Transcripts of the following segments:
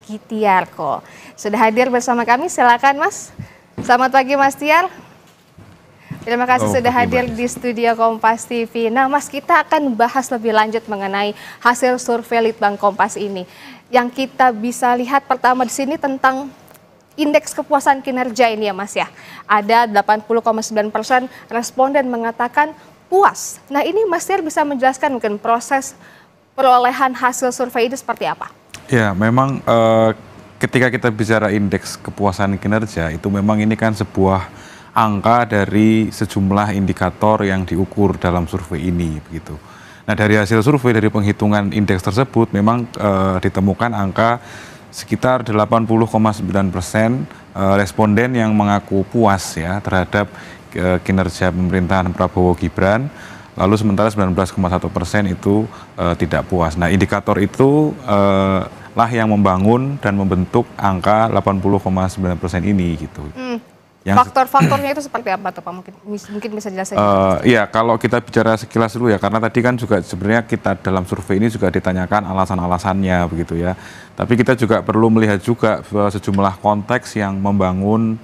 Rizky Tiarko. Sudah hadir bersama kami, silakan Mas. Selamat pagi Mas Tiar. Terima kasih sudah hadir di studio Kompas TV. Nah Mas, kita akan bahas lebih lanjut mengenai hasil survei Litbang Kompas ini. Yang kita bisa lihat pertama di sini tentang indeks kepuasan kinerja ini ya Mas ya. Ada 80,9% responden mengatakan puas. Nah ini Mas Tiar bisa menjelaskan mungkin proses perolehan hasil survei ini seperti apa? Ya memang ketika kita bicara indeks kepuasan kinerja itu memang ini kan sebuah angka dari sejumlah indikator yang diukur dalam survei ini begitu. Nah dari hasil survei dari penghitungan indeks tersebut memang ditemukan angka sekitar 80,9% responden yang mengaku puas ya terhadap kinerja pemerintahan Prabowo Gibran. Lalu sementara 19,1% itu tidak puas. Nah indikator itu lah yang membangun dan membentuk angka 80,9% ini gitu. Faktor-faktornya itu seperti apa tuh Pak? Mungkin bisa jelaskan. Iya, kalau kita bicara sekilas dulu ya, karena tadi kan juga sebenarnya kita dalam survei ini juga ditanyakan alasan-alasannya begitu ya. Tapi kita juga perlu melihat juga sejumlah konteks yang membangun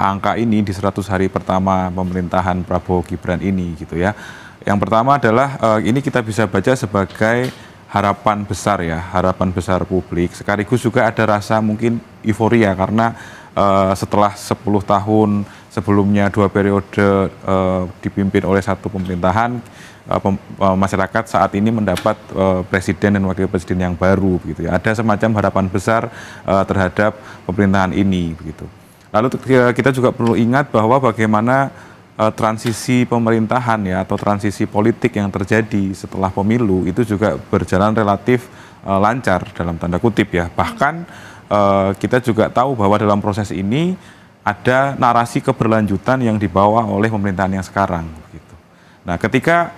angka ini di 100 hari pertama pemerintahan Prabowo Gibran ini gitu ya. Yang pertama adalah ini kita bisa baca sebagai harapan besar ya, harapan besar publik. Sekaligus juga ada rasa mungkin euforia karena setelah 10 tahun sebelumnya 2 periode dipimpin oleh satu pemerintahan, masyarakat saat ini mendapat presiden dan wakil presiden yang baru begitu ya. Ada semacam harapan besar terhadap pemerintahan ini begitu. Lalu kita juga perlu ingat bahwa bagaimana transisi pemerintahan ya atau transisi politik yang terjadi setelah pemilu itu juga berjalan relatif lancar dalam tanda kutip ya. Bahkan kita juga tahu bahwa dalam proses ini ada narasi keberlanjutan yang dibawa oleh pemerintahan yang sekarang. Gitu. Nah, ketika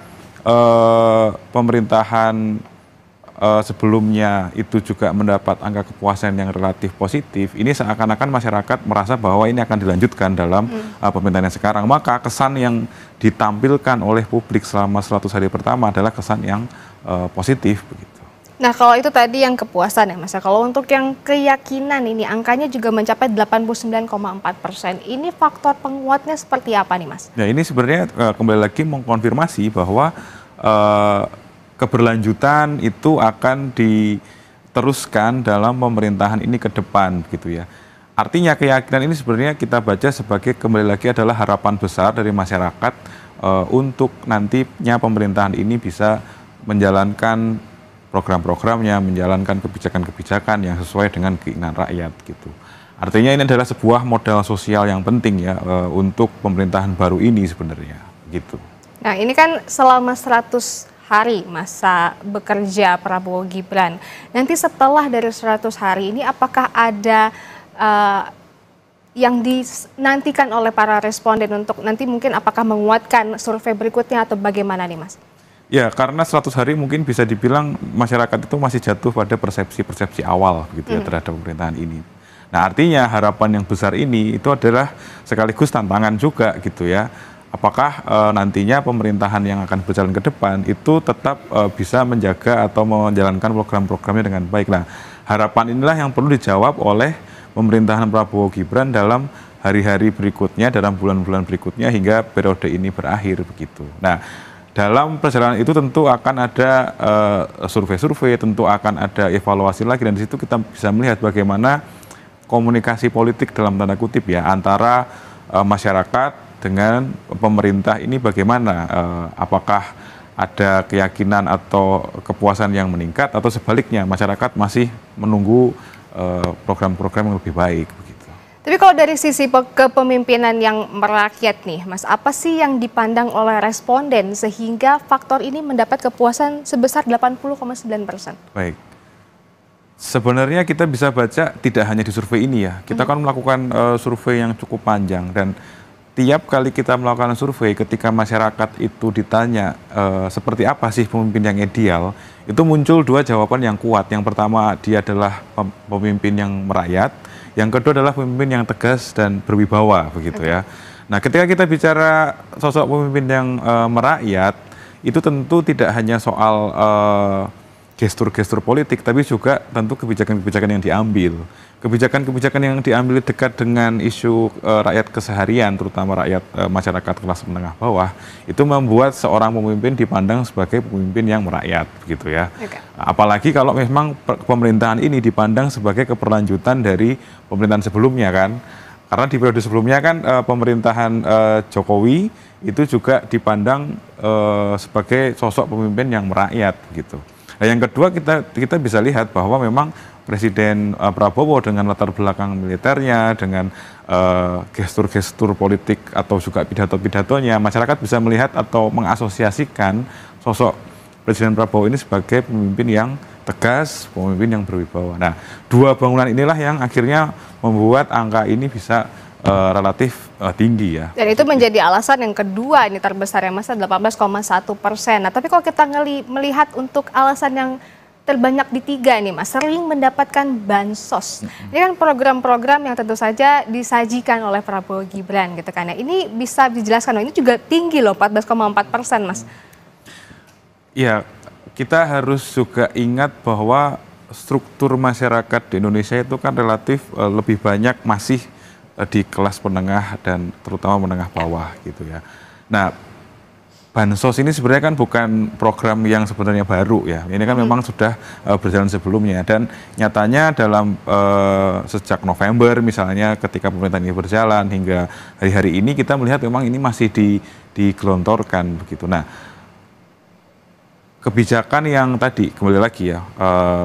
pemerintahan sebelumnya itu juga mendapat angka kepuasan yang relatif positif, ini seakan-akan masyarakat merasa bahwa ini akan dilanjutkan dalam pemerintahan yang sekarang. Maka kesan yang ditampilkan oleh publik selama 100 hari pertama adalah kesan yang positif begitu. Nah kalau itu tadi yang kepuasan ya Mas, kalau untuk yang keyakinan ini angkanya juga mencapai 89,4%. Ini faktor penguatnya seperti apa nih Mas? Ya ini sebenarnya kembali lagi mengkonfirmasi bahwa keberlanjutan itu akan diteruskan dalam pemerintahan ini ke depan gitu ya. Artinya keyakinan ini sebenarnya kita baca sebagai kembali lagi adalah harapan besar dari masyarakat untuk nantinya pemerintahan ini bisa menjalankan program-programnya, menjalankan kebijakan-kebijakan yang sesuai dengan keinginan rakyat gitu. Artinya ini adalah sebuah modal sosial yang penting ya untuk pemerintahan baru ini sebenarnya gitu. Nah ini kan selama 100 hari masa bekerja Prabowo Gibran. Nanti setelah dari 100 hari ini apakah ada yang dinantikan oleh para responden untuk nanti mungkin apakah menguatkan survei berikutnya atau bagaimana nih Mas? Ya, karena 100 hari mungkin bisa dibilang masyarakat itu masih jatuh pada persepsi-persepsi awal gitu ya terhadap pemerintahan ini. Nah, artinya harapan yang besar ini itu adalah sekaligus tantangan juga gitu ya. Apakah nantinya pemerintahan yang akan berjalan ke depan itu tetap bisa menjaga atau menjalankan program-programnya dengan baik. Nah, harapan inilah yang perlu dijawab oleh pemerintahan Prabowo Gibran dalam hari-hari berikutnya, dalam bulan-bulan berikutnya hingga periode ini berakhir begitu. Nah, dalam perjalanan itu tentu akan ada survei-survei, tentu akan ada evaluasi lagi dan di situ kita bisa melihat bagaimana komunikasi politik dalam tanda kutip ya antara masyarakat dengan pemerintah ini bagaimana, apakah ada keyakinan atau kepuasan yang meningkat atau sebaliknya masyarakat masih menunggu program-program yang lebih baik. Tapi kalau dari sisi kepemimpinan yang merakyat nih, Mas, apa sih yang dipandang oleh responden sehingga faktor ini mendapat kepuasan sebesar 80,9%? Baik. Sebenarnya kita bisa baca tidak hanya di survei ini ya. Kita kan melakukan survei yang cukup panjang dan tiap kali kita melakukan survei ketika masyarakat itu ditanya seperti apa sih pemimpin yang ideal, itu muncul dua jawaban yang kuat. Yang pertama dia adalah pemimpin yang merakyat. Yang kedua adalah pemimpin yang tegas dan berwibawa begitu ya. Nah, ketika kita bicara sosok pemimpin yang merakyat, itu tentu tidak hanya soal gestur-gestur politik, tapi juga tentu kebijakan-kebijakan yang diambil. Kebijakan-kebijakan yang diambil dekat dengan isu rakyat keseharian, terutama rakyat masyarakat kelas menengah bawah, itu membuat seorang pemimpin dipandang sebagai pemimpin yang merakyat, gitu ya. Okay. Apalagi kalau memang pemerintahan ini dipandang sebagai keberlanjutan dari pemerintahan sebelumnya kan. Karena di periode sebelumnya kan pemerintahan Jokowi itu juga dipandang sebagai sosok pemimpin yang merakyat, gitu. Nah, yang kedua kita bisa lihat bahwa memang Presiden Prabowo dengan latar belakang militernya, dengan gestur-gestur politik atau juga pidato-pidatonya, masyarakat bisa melihat atau mengasosiasikan sosok Presiden Prabowo ini sebagai pemimpin yang tegas, pemimpin yang berwibawa. Nah, dua bangunan inilah yang akhirnya membuat angka ini bisa relatif tinggi ya. Dan itu menjadi alasan yang kedua ini terbesar ya Mas, 18,1%. Nah, tapi kalau kita melihat untuk alasan yang terbanyak di 3 nih Mas, sering mendapatkan bansos. Ini kan program-program yang tentu saja disajikan oleh Prabowo Gibran gitu kan ya. Ini bisa dijelaskan, ini juga tinggi loh, 14,4% Mas. Iya, kita harus juga ingat bahwa struktur masyarakat di Indonesia itu kan relatif lebih banyak masih di kelas menengah dan terutama menengah bawah gitu ya. Nah, bansos ini sebenarnya kan bukan program yang sebenarnya baru ya. Ini kan memang sudah berjalan sebelumnya dan nyatanya dalam sejak November misalnya ketika pemerintahan ini berjalan hingga hari-hari ini kita melihat memang ini masih digelontorkan begitu. Nah, kebijakan yang tadi kembali lagi ya,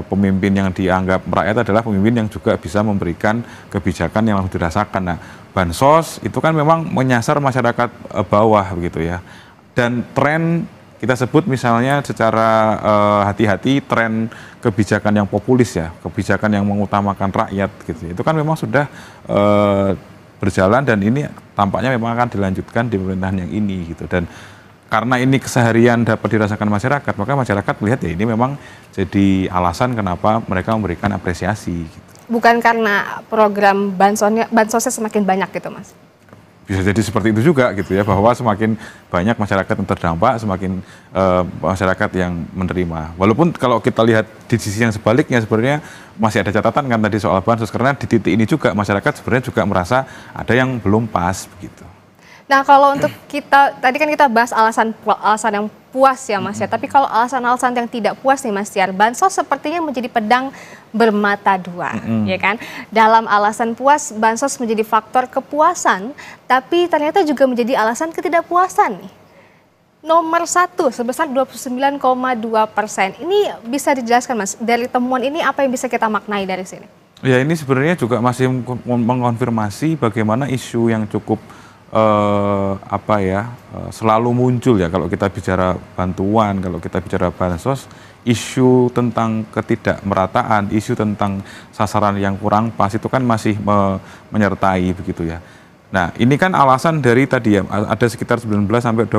pemimpin yang dianggap merakyat adalah pemimpin yang juga bisa memberikan kebijakan yang langsung dirasakan. Nah, bansos itu kan memang menyasar masyarakat bawah begitu ya. Dan tren kita sebut misalnya secara hati-hati tren kebijakan yang populis ya, kebijakan yang mengutamakan rakyat gitu. Itu kan memang sudah berjalan dan ini tampaknya memang akan dilanjutkan di pemerintahan yang ini gitu. Dan karena ini keseharian dapat dirasakan masyarakat, maka masyarakat melihat ya ini memang jadi alasan kenapa mereka memberikan apresiasi. Gitu. Bukan karena program bansosnya semakin banyak gitu Mas? Bisa jadi seperti itu juga gitu ya, bahwa semakin banyak masyarakat yang terdampak, semakin masyarakat yang menerima. Walaupun kalau kita lihat di sisi yang sebaliknya sebenarnya masih ada catatan kan tadi soal bansos, karena di titik ini juga masyarakat sebenarnya juga merasa ada yang belum pas begitu. Nah, kalau untuk kita, tadi kan kita bahas alasan yang puas ya Mas ya, tapi kalau alasan-alasan yang tidak puas nih Mas Tiar, bansos sepertinya menjadi pedang bermata dua, ya kan? Dalam alasan puas, bansos menjadi faktor kepuasan, tapi ternyata juga menjadi alasan ketidakpuasan nih. Nomor 1 sebesar 29,2%. Ini bisa dijelaskan Mas, dari temuan ini apa yang bisa kita maknai dari sini? Ya, ini sebenarnya juga masih mengonfirmasi bagaimana isu yang cukup selalu muncul ya kalau kita bicara bantuan, kalau kita bicara bansos, isu tentang ketidakmerataan, isu tentang sasaran yang kurang pas itu kan masih menyertai begitu ya. Nah, ini kan alasan dari tadi ya, ada sekitar 19-20%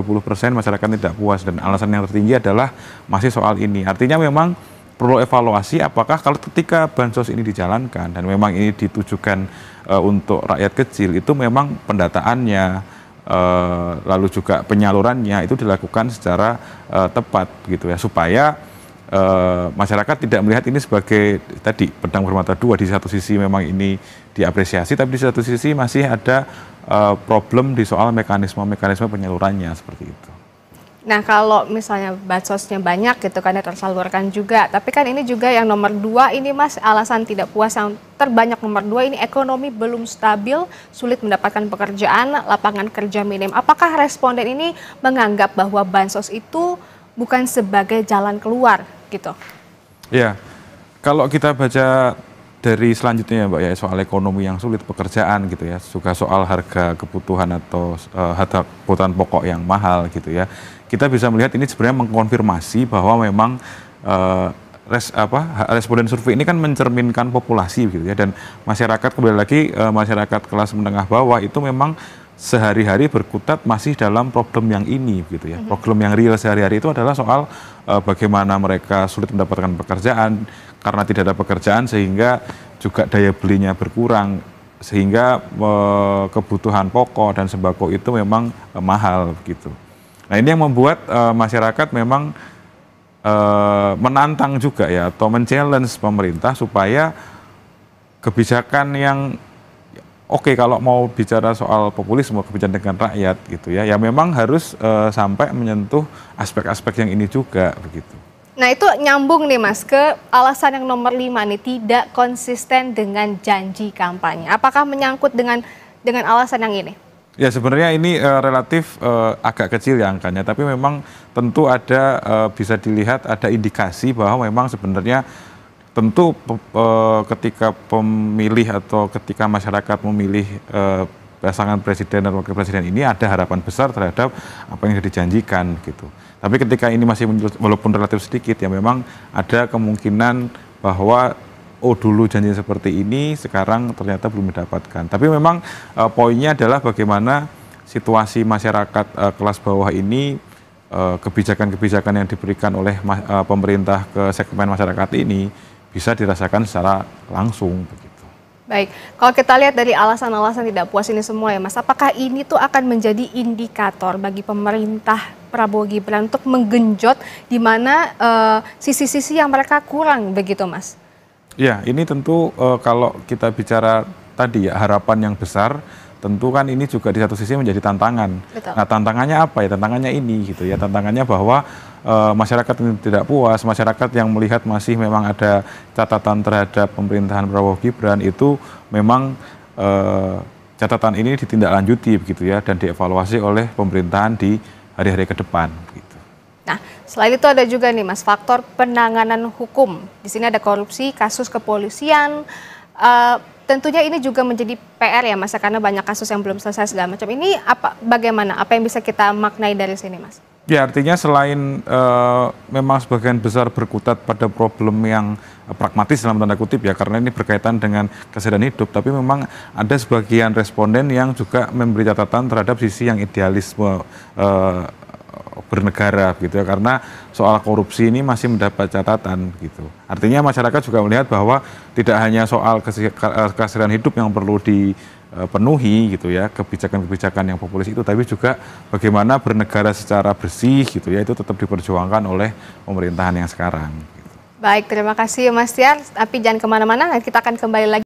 masyarakat tidak puas dan alasan yang tertinggi adalah masih soal ini. Artinya memang perlu evaluasi apakah kalau ketika bansos ini dijalankan dan memang ini ditujukan untuk rakyat kecil, itu memang pendataannya lalu juga penyalurannya itu dilakukan secara tepat gitu ya, supaya masyarakat tidak melihat ini sebagai tadi pedang bermata dua. Di satu sisi memang ini diapresiasi, tapi di satu sisi masih ada problem di soal mekanisme penyalurannya seperti itu. Nah, kalau misalnya bansosnya banyak gitu kan ya tersalurkan juga, tapi kan ini juga yang nomor 2 ini Mas, alasan tidak puas yang terbanyak nomor 2 ini ekonomi belum stabil, sulit mendapatkan pekerjaan, lapangan kerja minim. Apakah responden ini menganggap bahwa bansos itu bukan sebagai jalan keluar gitu? Ya, kalau kita baca dari selanjutnya ya Mbak ya, soal ekonomi yang sulit, pekerjaan gitu ya, juga soal harga kebutuhan atau harga kebutuhan pokok yang mahal gitu ya, kita bisa melihat ini sebenarnya mengkonfirmasi bahwa memang responden survei ini kan mencerminkan populasi gitu ya, dan masyarakat kembali lagi masyarakat kelas menengah bawah itu memang sehari-hari berkutat masih dalam problem yang ini gitu ya. Problem yang real sehari-hari itu adalah soal bagaimana mereka sulit mendapatkan pekerjaan, karena tidak ada pekerjaan sehingga juga daya belinya berkurang, sehingga kebutuhan pokok dan sembako itu memang mahal gitu. Nah, ini yang membuat masyarakat memang menantang juga ya, atau men-challenge pemerintah supaya kebijakan yang oke, kalau mau bicara soal populisme, kebijakan dengan rakyat gitu ya, ya memang harus sampai menyentuh aspek-aspek yang ini juga begitu. Nah itu nyambung nih Mas ke alasan yang nomor 5 nih, tidak konsisten dengan janji kampanye. Apakah menyangkut dengan alasan yang ini? Ya sebenarnya ini relatif agak kecil ya angkanya, tapi memang tentu ada bisa dilihat ada indikasi bahwa memang sebenarnya tentu ketika pemilih atau ketika masyarakat memilih pasangan presiden dan wakil presiden ini ada harapan besar terhadap apa yang dijanjikan gitu. Tapi ketika ini masih walaupun relatif sedikit ya memang ada kemungkinan bahwa oh dulu janji seperti ini sekarang ternyata belum didapatkan. Tapi memang poinnya adalah bagaimana situasi masyarakat kelas bawah ini, kebijakan-kebijakan yang diberikan oleh pemerintah ke segmen masyarakat ini bisa dirasakan secara langsung begitu. Baik, kalau kita lihat dari alasan-alasan tidak puas ini semua ya Mas, apakah ini tuh akan menjadi indikator bagi pemerintah Prabowo Gibran untuk menggenjot di mana sisi-sisi yang mereka kurang begitu Mas? Ya, ini tentu kalau kita bicara tadi ya harapan yang besar, tentu kan ini juga di satu sisi menjadi tantangan. Betul. Nah tantangannya apa ya? Tantangannya ini gitu ya, tantangannya bahwa masyarakat ini tidak puas, masyarakat yang melihat masih memang ada catatan terhadap pemerintahan Prabowo Gibran itu memang catatan ini ditindaklanjuti begitu ya dan dievaluasi oleh pemerintahan di hari-hari ke depan. Gitu. Nah, selain itu ada juga nih Mas faktor penanganan hukum. Di sini ada korupsi, kasus kepolisian. Tentunya ini juga menjadi PR ya Mas, karena banyak kasus yang belum selesai segala macam. Ini bagaimana? Apa yang bisa kita maknai dari sini Mas? Ya artinya selain memang sebagian besar berkutat pada problem yang pragmatis dalam tanda kutip ya, karena ini berkaitan dengan kesehatan hidup, tapi memang ada sebagian responden yang juga memberi catatan terhadap sisi yang idealisme bernegara gitu ya, karena soal korupsi ini masih mendapat catatan gitu. Artinya masyarakat juga melihat bahwa tidak hanya soal kesehatan hidup yang perlu dipenuhi gitu ya, kebijakan-kebijakan yang populis itu, tapi juga bagaimana bernegara secara bersih gitu ya, itu tetap diperjuangkan oleh pemerintahan yang sekarang. Gitu. Baik, terima kasih Mas Tiar, tapi jangan kemana-mana, kita akan kembali lagi.